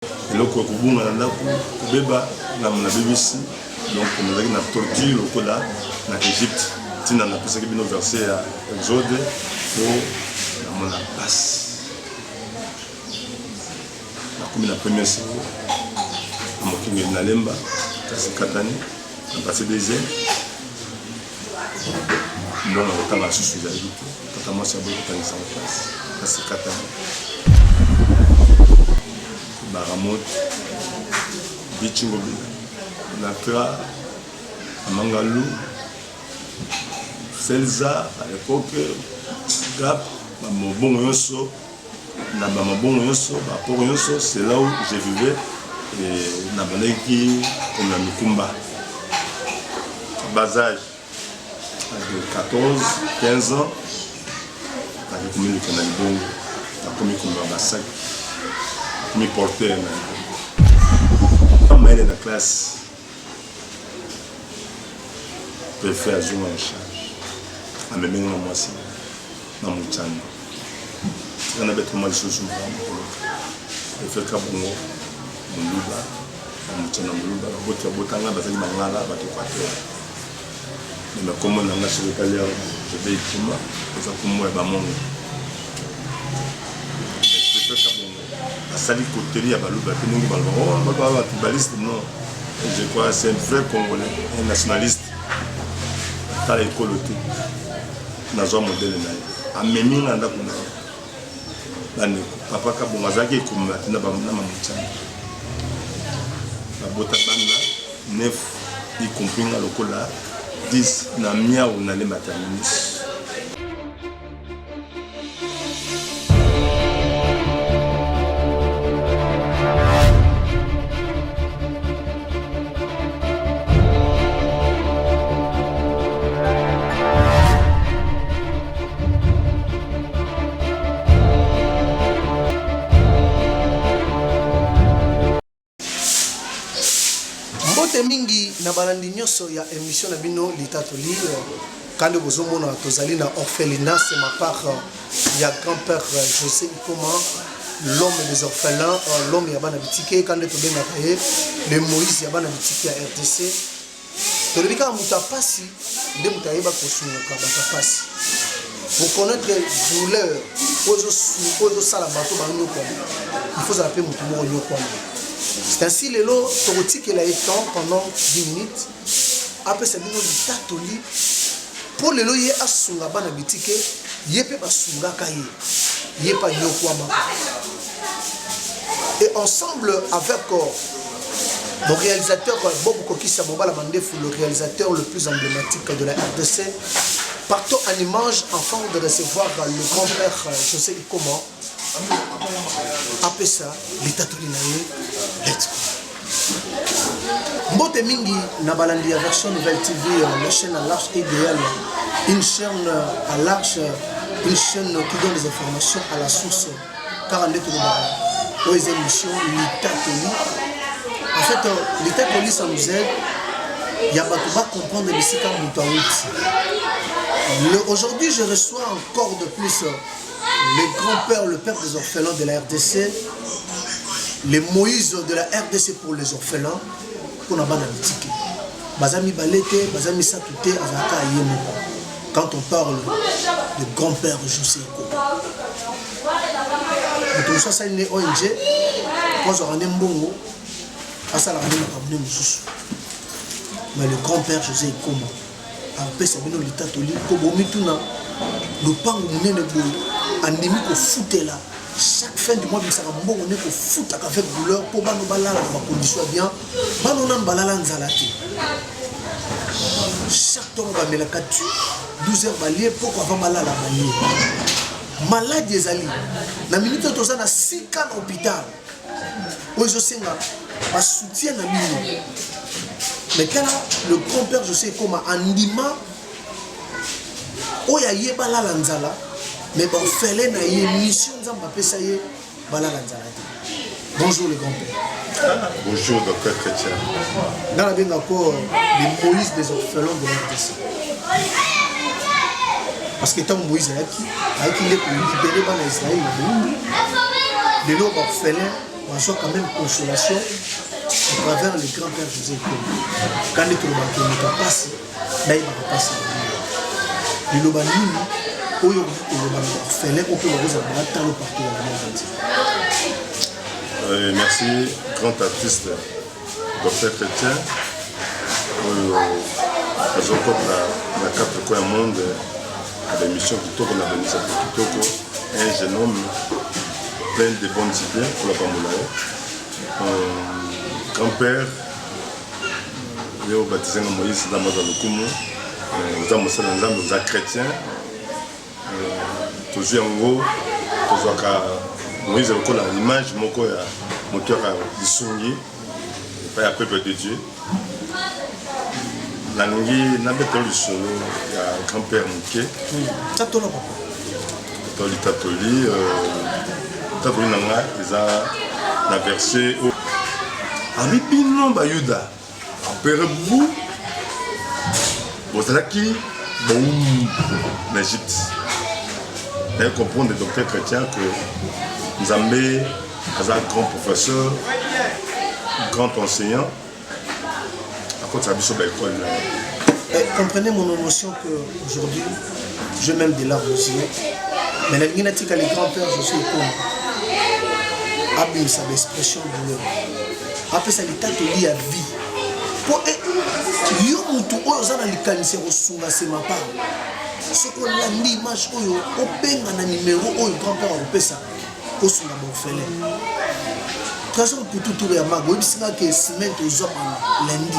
Et là, on a BBC. Donc, on a une torture au Kola, en Égypte. On a appris que nous versé à Exode pour la passe. Comme la première série, on a Nalemba, Katani, on a passé des ailes. Non, on a passé sur la vie. Quand on a passé en place, c'est Katani. Baramot, Bichingobi, Natra, Mangalou, Selza, à l'époque, Gap, Mamobongoso. C'est là où je vivais et Nabaneki comme la Mikumba. Bas âge de 14, 15 ans, j'ai commis le canal Bongo, j'ai commis comme un massacre, j'ai commis porteur. Quand elle est dans la classe, je peux faire jouer en charge. Je me mets dans moi aussi, dans mon channel. On a besoin de choses. Je fais que bon, mon luba, mon channel, mon luba, votre botanga, parce que mangala, votre équateur. Mais comme on a sur le calère, je vais y tomber, je vais comme moi et mon. Je fais que bon, la salle côté, il y a baluba, qui nous balba, oh, balba, tu baliste, non. Je crois que c'est un vrai Congolais, un nationaliste. T'as l'école, tu as un modèle. À Mémine, on a papa kabongazaki comme na bamuna mamuchana la bota banda 9 y compris na lokola 10 na mia ou na le maternité. mingi na balandi nyoso ya émission na bino litatoli quand vous mona tozali na orphelinat c'est ma part ya grand-père José Ikoma l'homme des orphelins l'homme ya bana bitike quand to benga kaye le Moïse ya bana bitike ya RDC to libika muta pasi de mutayeba kosunga ka bata pasi pour connaître douleur ozo sala bato ba nyoko il faut appeler mutu mo nyoko. C'est ainsi les lots torotique et la étang pendant 10 minutes. Après c'est bien le tatoli pour les lots yé asunga bana bitike yé pe basunga kaye yé pa nyokwama. Et ensemble avec mon réalisateur Bob Kokissa Mobala Mandefou, le réalisateur le plus emblématique de la RDC, partons en image afin de recevoir le grand-père José Ikoma. Après ça, l'état de let's go. Mbote mingi na balandi la version nouvelle TV, la chaîne à l'arche idéale, une chaîne à l'arche, une chaîne qui donne des informations à la source. 42 de aux émissions, l'état de en fait, l'état de ça nous aide. Il y a pas de comprendre les sites aujourd'hui, je reçois encore de plus le grand-père, le père des orphelins de la RDC, les Moïse de la RDC pour les orphelins, pour la bande politique. Bazami Balete, Bazami Satouté, Azaka Yemoko. Quand on parle de grand-père José Ikoma. Tout ça, c'est une ONG. Quand on a un bongo, ça la mais le grand-père José Ikoma. Après, c'est bien l'état de l'île. Kobomituna, le pan où on est endémique au foot là. Chaque fin du mois, on est au foot avec douleur pour que nous condition bien. Nous avons chaque temps, on va mettre 12 heures balier pour qu'on va malade à balier. Malade des alliés. La minute où on a 6 ans à l'hôpital. Où je sais pas soutien à lui. Mais quand le grand-père José Ikoma andima, où il y a yébala lanzala. Mais bon, fallait na mission d'amba pesaye balala nzala. Bonjour le grand-père. Bonjour docteur Chrétien. Dans la bien encore les Moïse des orphelins de l'RDC. Parce que tant Moïse a qui est pour libérer par Israël, de l'eau orphelin, on soit quand même consolation à travers le grand-père José Ikomo. Quand il est passe, là il va passer. Le Lobanini, où il y a orphelin, où il y a partout dans le monde entier. Merci, grand artiste, Dr Chrétien. Nous avons la carte du monde à l'émission Kitoko, on a venu ça pour Kitoko, un jeune homme plein de bonnes idées pour la Pamolaye. Grand-père, il est baptisé en Moïse dans Lokumu. Vous avez aussi un vous êtes chrétien. Toujours en gros, Moïse a l'image, mon cœur a dissoigné, pas un peuple de Dieu. Nangi n'abeta le solo, il y a un grand-père Mouké. Tatoli papa. Tatoli Nanga, ils ont la versé au. Abibino Bayuda, après vous, vous êtes qui, boum, l'Égypte. Vous comprenez, le docteur chrétien, que nous avons un grand professeur, un grand enseignant. Comprenez mon émotion qu'aujourd'hui, je même des larmes aussi. Mais la guinatique à les grands-pères, je suis comme Abim, ça l'expression de l'homme. Après ça, l'état te lie à vie. Pour yo mutu oyo za na likanisi kosunga sema pa. Soko la l'image oyo obenga na numéro oyo grand-père opesa kosunga bofele. Trésor pour tout tour ya mago, bisinga ke semaine to lundi.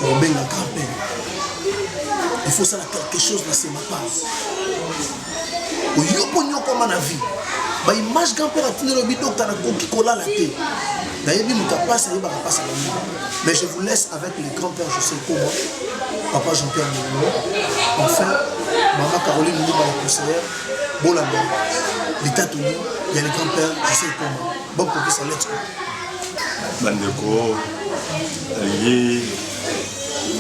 Obenga grand-père. Il faut ça quelque chose dans ses mapas. Oyo ponyo comme na vie. Ba image grand-père atine le bidok ta na koki kola la té. D'ailleurs, mais je vous laisse avec les grands-pères, je sais comment. Papa Jean-Pierre Moulou. Enfin, maman Caroline Moulou, la conseillère. Bon la bonne. L'état Tony, il y a les grands-pères, je sais comment. Bon pour que ça l'aide. Bandeko, lié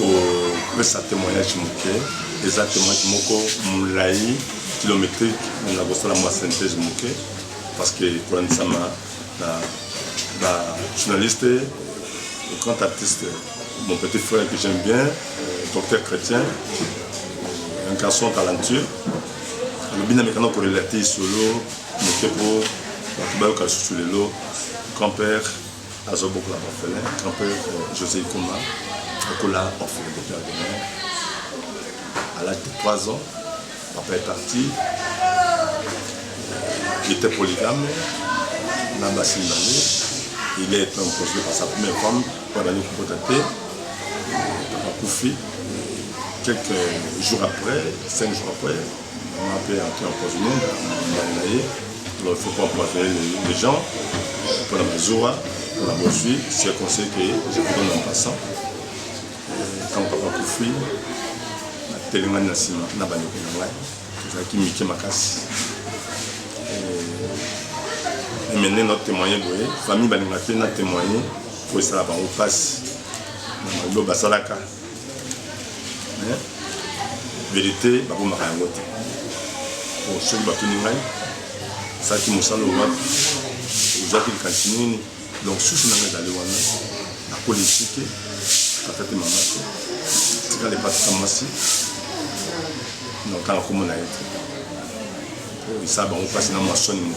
au témoignage Mouké, exactement Moko Moulaï, kilométrique, on a besoin de la synthèse Mouké, parce que pour un sama, journaliste, le grand artiste, mon petit frère que j'aime bien, docteur chrétien, un garçon talentueux. Le bin américain pour relater solo, mon kepo, la tubayo sur le lot, grand-père Azoboko la orphelin, grand-père José Ikomo, Okola orphelin de Père Guénin. À l'âge de 3 ans, papa est parti. Il était polygame, il est imposé par sa première femme pour aller au Potaté, Papa Koufi. Quelques jours après, 5 jours après, on m'a appelé à entrer en empoisonnement, il ne faut pas empoisonner les gens pour la Mazoura, pour la Bosui. C'est un conseil que je vous donne en passant. Quand Papa Koufi, la Télémane Nassima, n'a pas de problème, qui Mickey Makassi. Et maintenant, notre témoignage, la famille Baningate n'a témoigné pour que ça passe. Dans le Basalaka. Vérité, Babou Marayangote. Pour ceux qui ont ça qui m'a salé au mat, aux gens qui continuent. Donc, si je n'ai pas d'aller la politique, la fête de maman, c'est quand les pattes de Massi, donc quand on a été. Et ça, on passe dans ma sonne.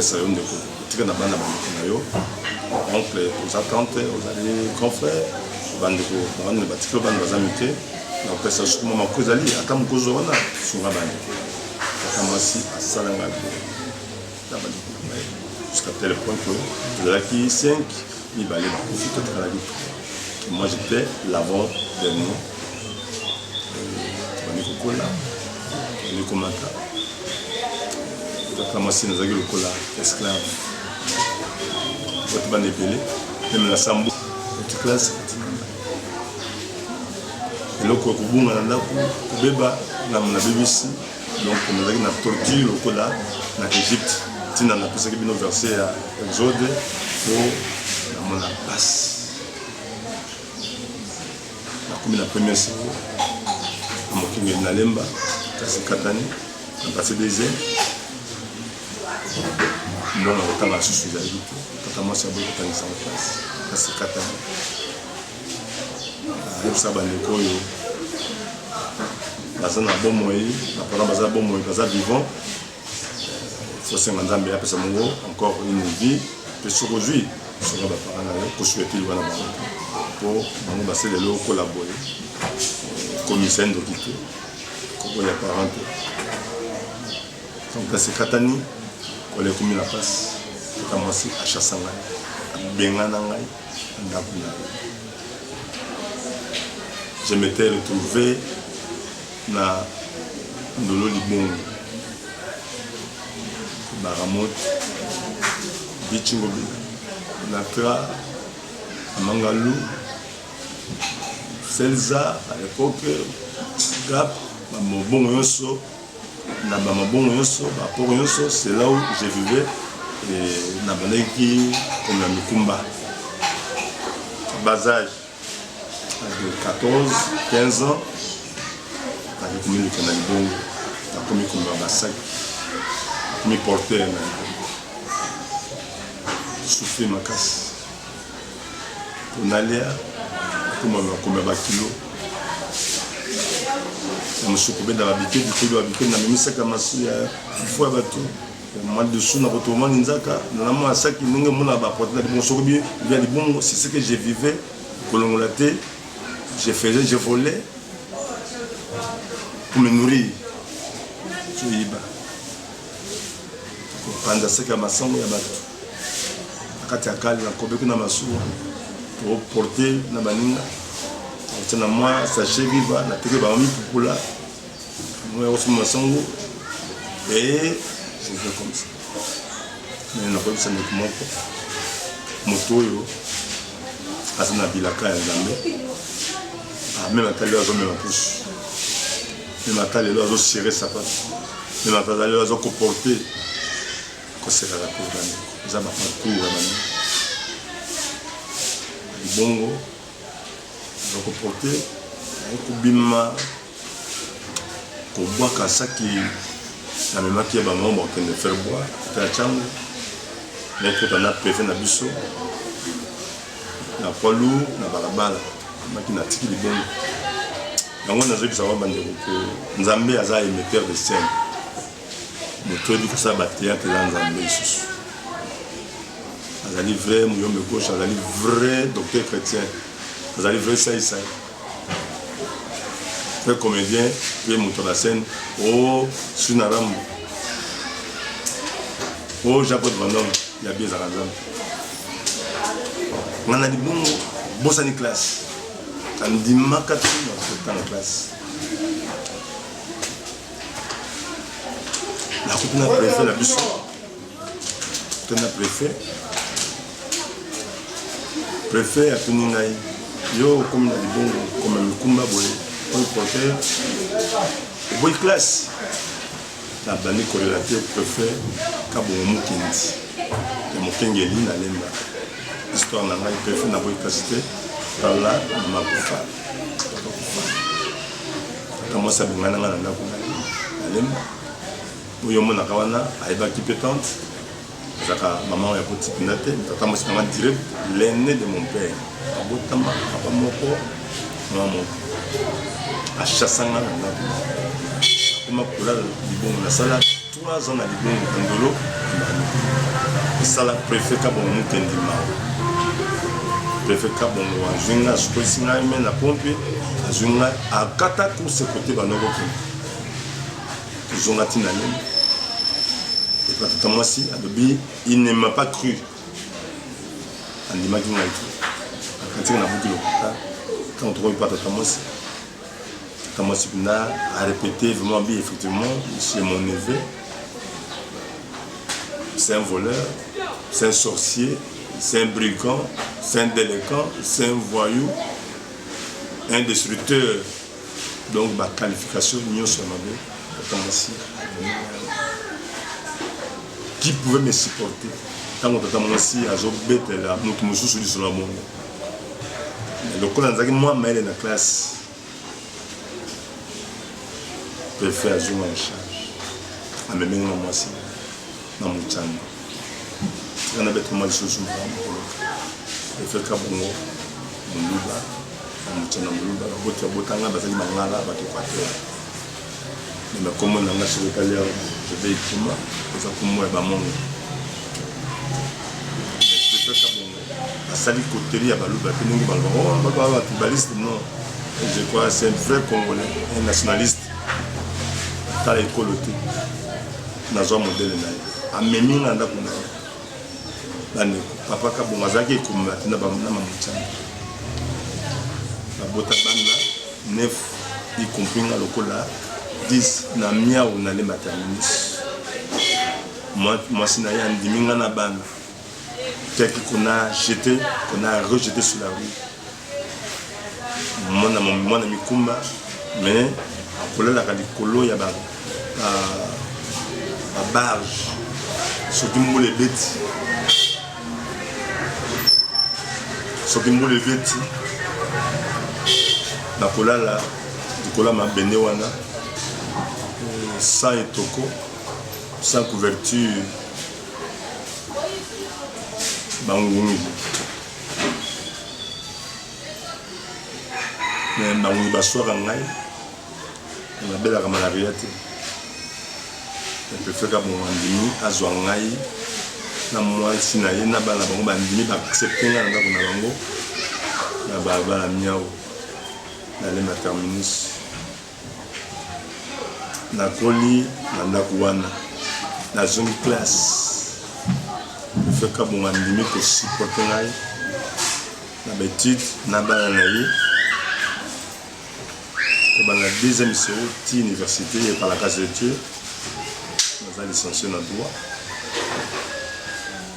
Ça y est, on a oncle, aux attentes, aux confrères, on a des bâtiments, on a ça sur mon cause, attends mon cause, on a sur la bande. Jusqu'à tel point que de la qui 5, il va aller profiter de la vie. Moi j'étais l'avant-dernier. Tu vas là, tu vas comment la machine a le cola esclave. Tu vas n'épeler, même la sambo, tu classes. Et là, quand on a un bébé, on a un bébé ici. Donc, on a une tortue au cola en Égypte. On a appris ça qui est versé à Exode pour la passe. Comme la première série, on a moqué Nalemba, Katani, on a passé des ailes. ndona kotanga susu ezali te tata mwasi aboyi kotangisa na place kasi katani ayebisa bandeko oyo baza na bomoi bapara baza bomoi baza vivant fosenga nzambe apesa mongo encore une vie mpe soki ozwi soka bapara na yo kosouete liwa na bango mpo bango baselelo kolabore commissaire ndoki te kokoya parent te donc kasi katani kole komi na pasi tata mwasi achasa ngai abenga na ngai ndako na ye je m'étais retrouvé na ndolo libongo baramot bichingo natra mangalu selza à l'époque gap mabongo nyonso na bamabongo nyonso baporo nyonso c'est là où je vivais et na bandaki comme na mikumba bas âge de 14 15 ans avec comme le canal bon comme basak comme porter na souffler ma casse on allait comme bakilo on se couvait dans l'habitude du habitude na mimi saka masu ya fufua bato moi dessous na retournement nzaka na moi ça qui n'onge mona ba porter na bon sokobi bien les bons c'est ce que je vivais kolongolate je faisais je volais pour me nourrir tu iba panda saka masango ya bato akati akali na kobeko na masu pour porter na baninga c'est na moi sachet viva na teke ba mi popula moi aussi masango et je fais comme ça mais na pas ça ne comment motoyo asana bilaka ya ngambe même atali azo me pousse même atali azo serrer sa patte même atali azo comporter ko sera la pour bani za ba parcours bani bongo azo comporter ko bima ko boaka saki na memaki ba mambo que ne faire boire ta chango mais ko na préfet na biso na polu na balabala makina tiki libongo yango nazo bisa wa bandeko que nzambe aza émetteur de scène moto di ko sa ba théâtre la nzambe isusu azali vrai muyombe gauche azali vrai docteur chrétien azali vrai ça vrai comédien puis moto la scène oh sunaram oh Jacob Vandom ya bien za nzambe ngana libongo bosani classe andimaka tu dans la classe la coupe na préfet la biso tena préfet a tuni ngai yo comme na libongo comme mikumba boye pour porter boy classe la bani correlaté préfet kabongo mukindi ya mokengeli na lemba histoire na ngai préfet na boy classe par là ma kufa comment ça bien na ndako na lemba oyo mona kawana aiba compétente zaka maman ya petite nate tata mo sanga direct l'aîné de mon père abotama papa moko maman a chassanga na ndako kuma kula libongo na sala 3 ans na libongo ndolo sala préfet ka bon mukendi ma préfet ka bon wa zinga skosinga me na pompe azunga akata ko se côté banoko ko zonga tinale et pas tout moi si adobi il ne m'a pas cru andimaki ngai quand on a beaucoup de quand on trouve pas tout moi si comment si na a répété vraiment bien effectivement c'est mon neveu c'est un voleur c'est un sorcier c'est un brigand c'est un délinquant c'est un voyou un destructeur donc ma qualification n'y sur ma vie qui pouvait me supporter quand on t'a aussi à Zobet la mutumusou sur le monde le collègue moi mais dans la classe peut faire jouer en charge à me mettre moi aussi dans mon chambre On a besoin de choses pour et faire comme on muluba on muluba botia botanga bazali mangala bato kwato mais comme on a sur le calais je vais y prendre ça pour moi ba mongo mais faire comme on a sali côté ya baluba peningi balba ba baliste non je crois c'est un vrai Congolais un nationaliste ta écoloté nazo modèle na amemi nganda kuna bane papa ka bonga zaki kumba tina ba na mamuchana ba bota banda 9 y compris nga lokola 10 na miao na le maternus moi sina ya ndiminga na bana teki qu'on a rejeté sur la rue mona mikumba mais pour la radicolo ya ba barge surtout mo les bêtes soki mbula eveti bakolala likola mabende wana sans etoko sans couverture bangungi mais bangungi baswaka ngai nabelaka malaria te epefeka bongo andimi azwa ngai na mwasi na ye na bana bango bandimi baaccepte nga na ndako na bango na balabala miao na le materminus nakoli na ndako wana nazongi classe efeka bongo andimi kosupporte ngai na baétude na bana na ye kobanda deuxième sero ti université ye par la case de Dieu naza licencié na droit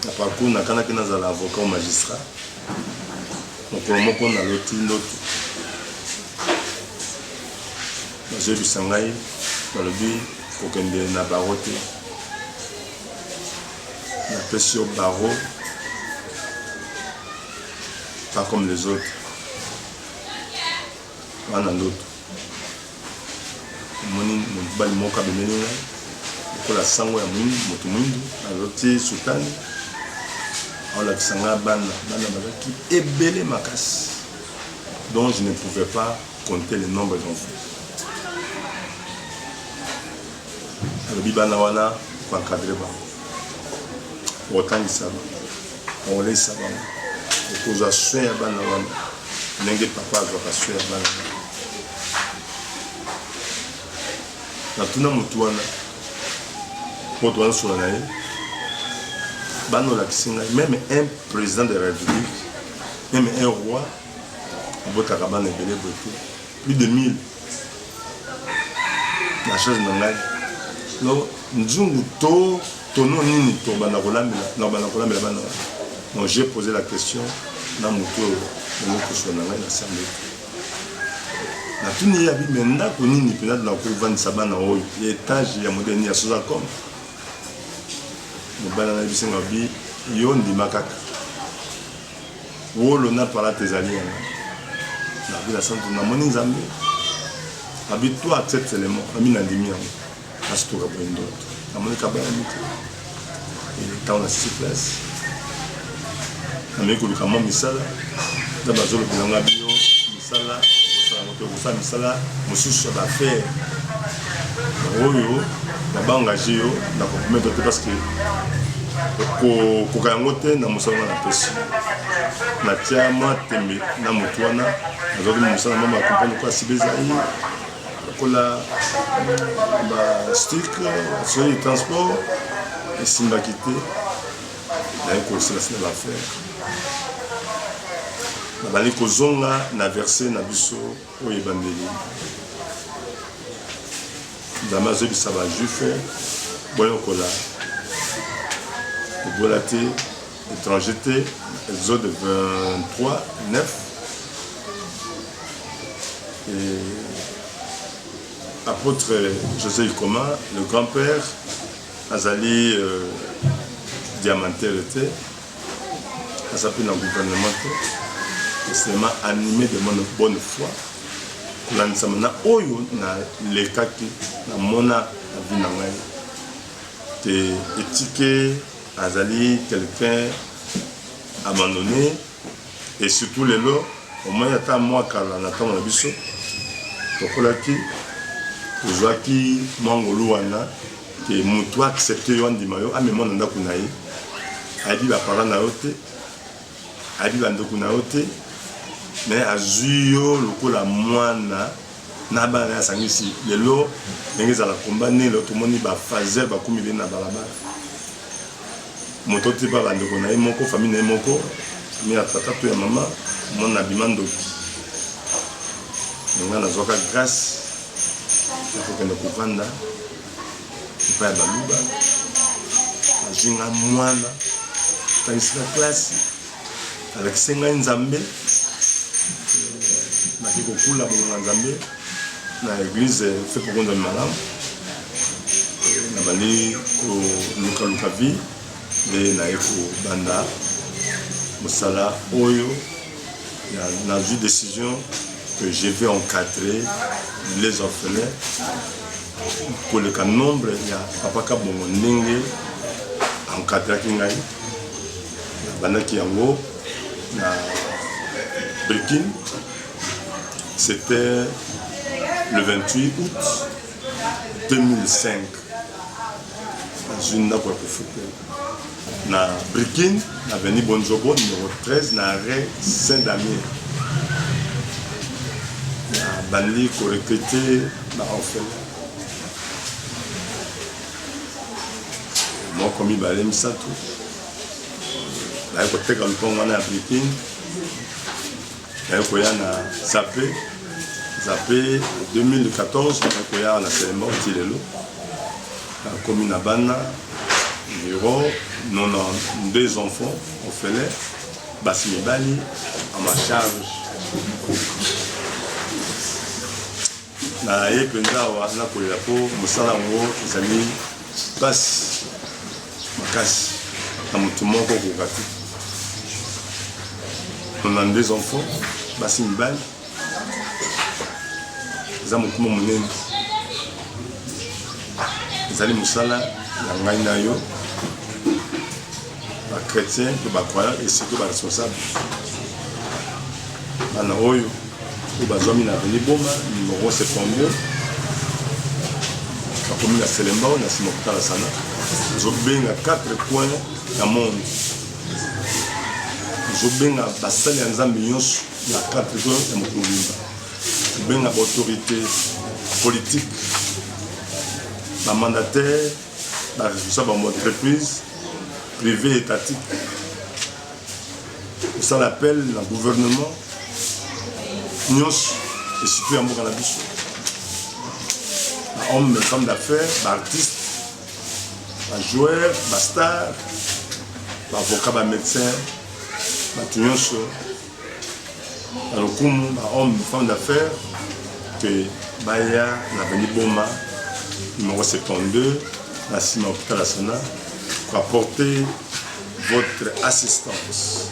na parcours nakanaki nazala avocat ou magistrat mokolo moko naloti ndoto bazoyebisa ngai balobi kokende na baro te napesi yo baro pas comme les autres wana ndoto moni mobali moko abemeli ngai lokola sango ya moto mwindu aloti sultani aolakisa ngai bana bazalaki ebele makasi donc je ne pouvais pas compter le nombre d'enfants alobi bana wana koencadre bango okotangisa bango okolesa bango okozwa soin ya bana wana ndenge papa azwaka soin ya bana wana natuna motu wana moto wana solo na ye bana olakisi ngai même un président de la République même un roi abotaka bana ebele boye te plus de 1000 na chose na ngai lo nzungu to tono nini tobanda kolambela bana wana donc j'ai posé la question na motu oyo okosolo na ngai na sambe natuni ya bi me ndako nini mpenza nakovandisa bana oyo ya étage ya moderne ya Sozacom mobala na bisenga bi yo ndima kaka wolo na pala tezali yanga na bi la santu na moni nzambe abi to accepte seulement ami na ndimi yango asitoka boye ndoto na moni kabaya mite eta na 6 place na meki koluka mwa misala na bazolobela nga biyo misala okosala misala mosusu ya baaffaire oyo babaengage yo na kopromettre te parce que koka yango te na mosala wana napesi natia mwa tembe na motu wana nazwaki mosala mwa bakompagne koya sibezai lokola bastik soki transport esimbaki te naye koselasi na baaffaire nabali kozonga na verse na biso oyo ebandeli nzambe azobisa bajufe boyokola ebola te étranger te exode 23 9 et apôtre José Ikoma le grand-père azali diamantaire te azapi na gouvernement te seulement animé de bonne foi kolandisama na oyo na lekaki na mona na vi na ngai te etike azali quelqu'un abandonné et surtout les lots au moins yata moi kala na temps na biso tokolaki tozwaki mangolu wana ke mutu accepté yo ndima yo amema na ndako na ye ayebi bapara na yo te ayebi bandeko na yo te mais azwi yo lokola mwana na bana ya sangisi lelo ndenge ezala komba nelo tomoni bafazer bakumi be na balabala moto te ba bandeko na ye moko famille na ye moko famille ya tata to ya mama mwana abima ndoki nga nazwaka grâce ya kokende kovanda epai ya baluba azwi nga mwana tangisika klasi alakisi ngai nzambe naki kokula bongonga nzambe na église fe pokonzami malamu nabandi kolukaluka vi nde naye kobanda mosala oyo nazwi décision que je vais encadrer les orphelins koleka nombre ya papa kabongo ndenge encadraki ngai nabandaki yango na Brekin. C'était le 28 août 2005 dans une ndako ya kofutela na Brekin, avenue Bonjobo numéro 13 na arrêt Saint-Damien. Bandi recruté na orphelin. Moi comme ibale misatu. Là ko teka lukongo na Brekin. Là ko ya na Zapé 2014 ko ya na Selemba Tilelo. La commune à Bana, environ 92 enfants orphelins, Bassimi Bali, à ma charge. Na ye penza wa na kolela po musala ngo ezali basi makasi na mutu moko kokati. On a des enfants, Bassimi Bali, za mutu monene. Ezali musala ya ngai na yo ba chrétien to ba croyant et surtout ba responsable bana oyo ko bazwami na veni boma numéro 72 ba commune ya Selemba na sima kutala sana zobenga 4 coins ya monde zobenga basali ya nzambe nyonso na 4 coins ya mokubimba zobenga ba autorité politique la mandataire, la responsable de l'entreprise privée étatique. Ça l'appelle le gouvernement. Nous, et surtout à Moukanabiso. Hommes et femmes d'affaires, artistes, joueurs, stars, avocats, médecins, tous hommes et femmes d'affaires que Baya, l'avenir Boma, numéro 72, la Sima Hôpital Asana, pour apporter votre assistance.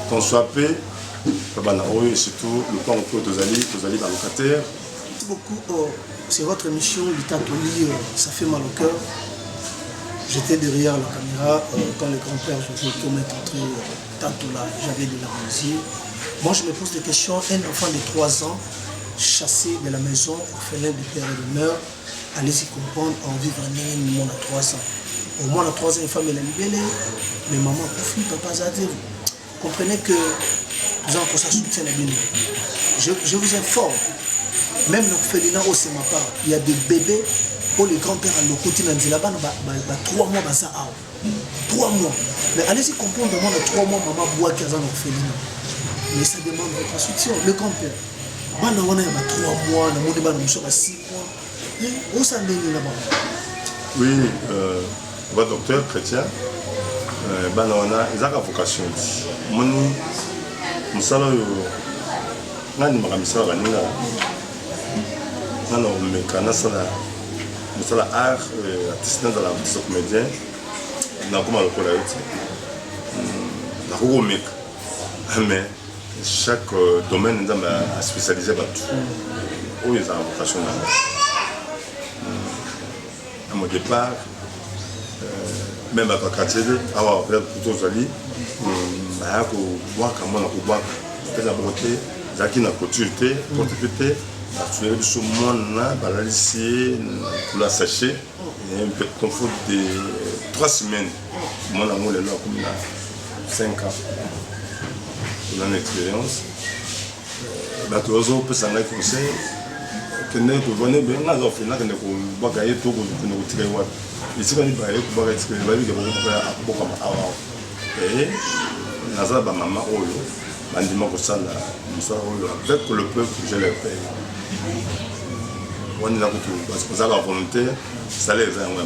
Qu'on soit paix, et surtout le plan que vous allez dans le locataire. Merci beaucoup. C'est votre émission, l'Itatoli, ça fait mal au cœur. J'étais derrière la caméra quand le grand-père José Tom est entré tantôt là, j'avais de la musique. Moi je me pose des questions. Un enfant de 3 ans, chassé de la maison, orphelin de père et de mère, allez-y comprendre, en vivre un monde à 3 ans. Au moins à 3 ans, une femme elle est libérée, mais maman, papa Zadé, comprenez que nous avons ça soutien à bien. Je vous informe, même l'orphelinat au c'est ma part, il y a des bébés pour les grands-pères à l'ocouti dans là-bas, 3 mois, 3 mois. Mais allez-y comprendre, moi, 3 mois, maman boit 15 ans l'orphelinat. Mais ça demande votre soutien, le grand-père. On a 3 mois, on a 6 mois. Où ça mène là-bas? Oui, votre docteur chrétien, on a une vocation. Mon salaire, on a une salaire, on a une salaire, art, artisanat dans la boutique comédien, on a comme le collège, on a mais chaque domaine a spécialisé partout. Où ils ont une vocation. À mon départ, même à quartier avoir plutôt zali ba ko waka mona ko waka pesa beauté zaki na couture portefeuille ba tuer biso mona balalisie pour la sachet et un peu confort de 3 semaines mon amour le là comme là 5 ans on a une expérience ba to zo pesa na conseil que ne ko vone ben na zo fina que ne ko bagaye to ko ne ko tikai wa ici quand il va ko bagaye tikai ba bi ko ko ma awa et naza ba mama oyo bandima ko sala musala oyo avec le peuple je le paye on a parce que ça la volonté ça les a vraiment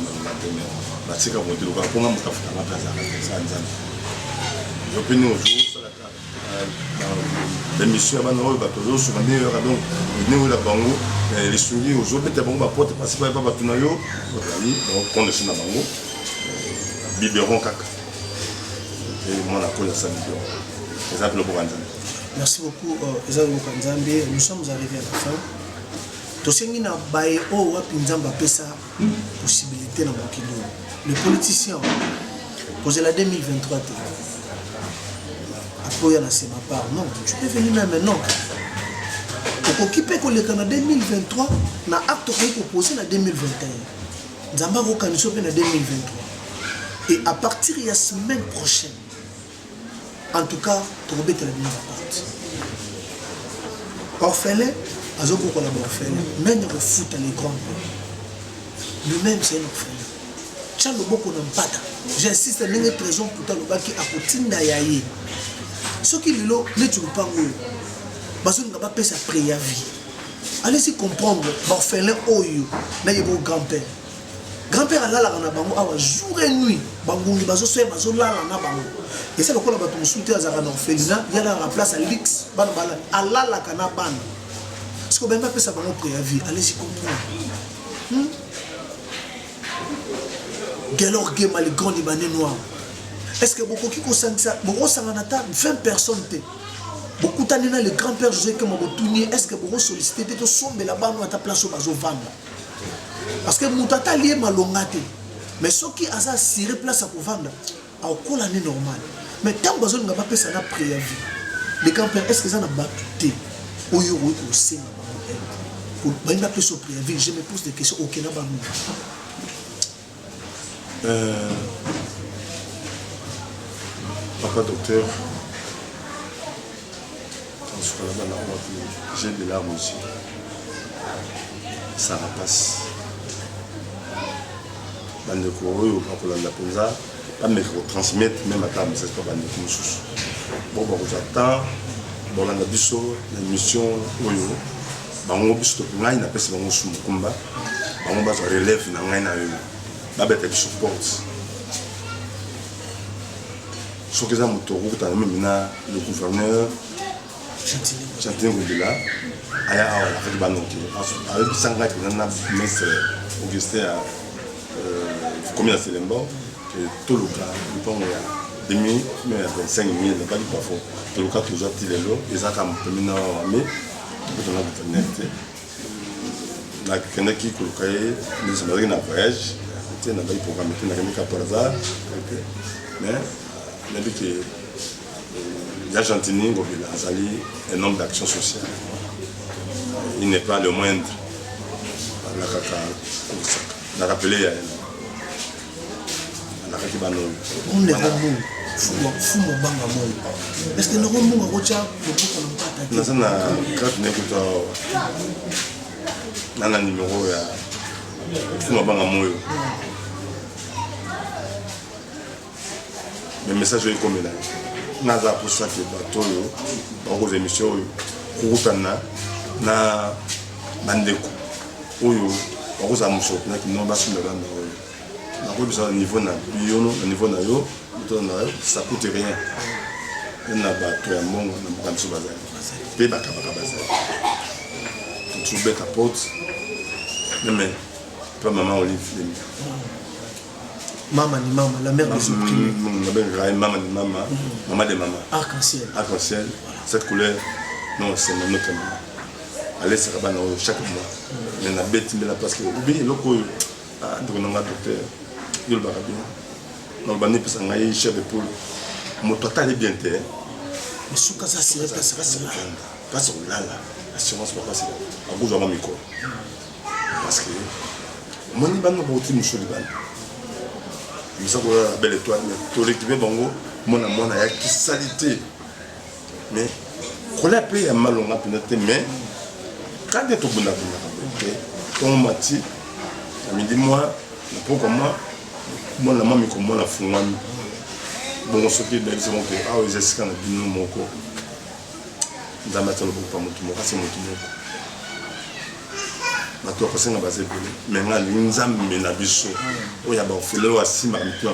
la tika pour dire ko nga mukafuta na plaza ça nzana l'opinion jour ça la l'émission bana oyo bato zo sur ne yo donc ne la bango les souris aux autres peut-être bon ba porte parce que pas bato na yo donc on est sur na bango biberon kaka et moi la cause ça biberon exemple le Bokanzambe. Merci beaucoup Ezali Bokanzambe, nous sommes arrivés à la fin. Tosengi na bae o wapi nzamba pesa possibilité na mokilo. Les politiciens pour la 2023 après na c'est ma part non, tu peux venir même maintenant. Pour occuper que le Canada 2023 na acte qu'on proposé na 2021. Nzamba ko kaniso pe na 2023. Et à partir de la semaine prochaine en tout cas, tu vas mettre la même partie. Orphelin, azo ko la orphelin, même le foot à l'écran. Lui-même c'est un orphelin. Tcha le boko na mpata. J'insiste à une raison pour ta le baki à kotinda yaye. Ce qui lelo ne tu pas ngou. Bazo nga ba pesa préavis. Allez-y comprendre orphelin oyo na yebo grand-père. Grand-père a la na bango awa jour et nuit. Bangungi bazo soye bazo la na bango. Et c'est pourquoi on a souhaité à Zara orphelinat, il y a la place à l'X, à la Kana Ban. Parce qu'on ne peut pas faire ça dans préavis. Allez-y comprendre. Galor Gema, les grands Libanais noirs. Est-ce que beaucoup qui consentent ça, beaucoup ça en attend 20 personnes. Beaucoup d'années le grand-père José qui m'a retourné, est-ce que beaucoup sollicité de somber là-bas à ta place au bazo vendre? Parce que Moutata lié malongate. Mais ceux qui ont assuré place à pour vendre, à quoi l'année normale. Mais tant que vous n'avez pas fait ça préavis, les campagnes, est-ce que ça n'a pas tout au Yoro au Sénat? Pour ne pas faire préavis, je me pose des questions au Kenya. Papa docteur, j'ai des larmes aussi. Ça repasse. Bandeko oyo pour la penza. Pas me transmettre même à ta message pas bande comme sous bon j'attends bon la biso la mission oyo bango biso to ngai na pesa bango sous mukumba bango ba relève na ngai na yo ba beta biso porte so que ça mutoro ta même na le gouverneur Chantier Ngobila aya awa la fait banonki avec sanga na ministre Augustin combien c'est l'embo tout le cas, il y a 2000, mais il y a 25 000, il n'y a pas de plafond. Tout le cas, toujours, il est là, et ça, comme terminé en mai, on a vétérinaire. Il y a quelqu'un qui a un voyage, il y a un programme qui a par hasard, mais il y a dit qu'il y a Gentini, un homme d'action sociale. Il n'est pas le moindre. Il a rappelé, il y a on est remboursé. Fou mon bang à moi. Est-ce que nous remboursons à Rocha le bout qu'on n'a pas attaqué? Nous avons un numéro de fou mon bang à moi. Mais le message est comme là. Nous avons pour ça que bateau, dans vos émissions, Kourutana, na Bandeko, Oyo, Rosa Mousso, qui n'ont pas su le land. Au niveau na biono, au niveau na yo, ça coûte rien. Il y a bateau à mon, on a besoin de bazar. Tu trouves bête à porte, mais pas maman Olive. Maman ni maman, la mère des opprimés. Maman ni maman, maman de maman. Arc-en-ciel. Arc-en-ciel, cette couleur, non, c'est notre maman. Allez, ça va chaque mois. Il y a une bête, mais la place que vous oubliez, le coup, ah, donc on a docteur. Il va bien. na bani pesa ngai chef de poule moto atali bien te mais suka ça c'est parce que là assurance pas passer à cause de mon micro parce que mon ban no boti musuli ban misa ko la belle étoile mais to l'équipe bango mona ya qui salité mais ko la pe ya malonga peut-être mais quand tu es bunda ton mati me dit moi pourquoi moi la mami comme moi la fumami bon ce qui est c'est bon que ah ils essaient de nous moko dans ma télé pour pas mon tout c'est mon tout na to ko senga basé mais nga nzambe na biso oya ba ofele wa simba mitu ba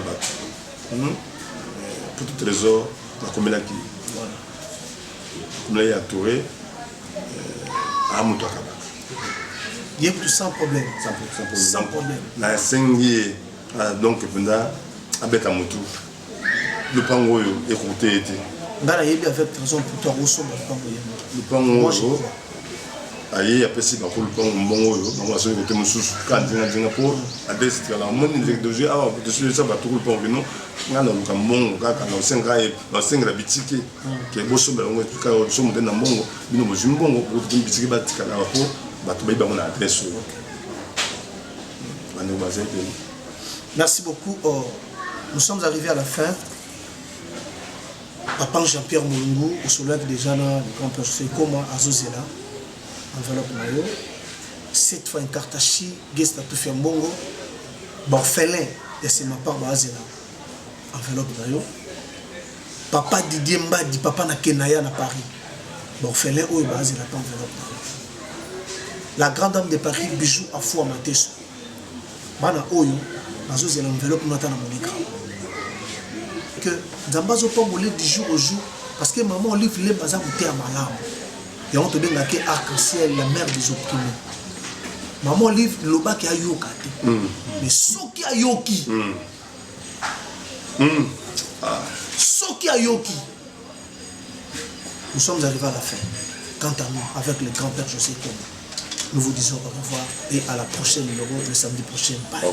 pour tout trésor la komela ki comme là il y a Touré à Moutou Akaba. Il y a plus sans problème. Sans problème. La sengi donc pendant avec Moutou. Le pango écouté était. Dans la yébi avec raison pour toi au sommet le pango. Aïe après si bakulu pango mbongo yo, on va se côté mususu quand dinga pour à des c'est la monde de jeu ah de ce ça ba tout le pango non. Ngana luka mbongo kaka na senga e na senga bitiki ke boso belongo tuka so mo na mbongo bino mo jimbongo ko bitiki batika na ko bato ba na adresse ando bazé. Merci beaucoup. Nous sommes arrivés à la fin. Papa Jean-Pierre Moulungu au soulève déjà là le grand père fait comment Azozela enveloppe mayo cette fois une cartachi guest à tout fait mbongo borfelin et c'est ma part bazela enveloppe mayo papa Didier Mbadi papa na Kenaya na Paris borfelin ou bazela enveloppe mayo la grande dame de Paris bijou à foi mateso bana oyo Azozela enveloppe nota na monika que Zambazo pambolé du jour au jour parce que maman livre les bazar bouté à malam et on te donne que arc-en-ciel la mère des opprimés maman livre le bas qui a yoka mais ce qui a yoki ce qui a yoki nous sommes arrivés à la fin quant à nous avec le grand-père José Thomas nous vous disons au revoir et à la prochaine numéro le samedi prochain. Bye.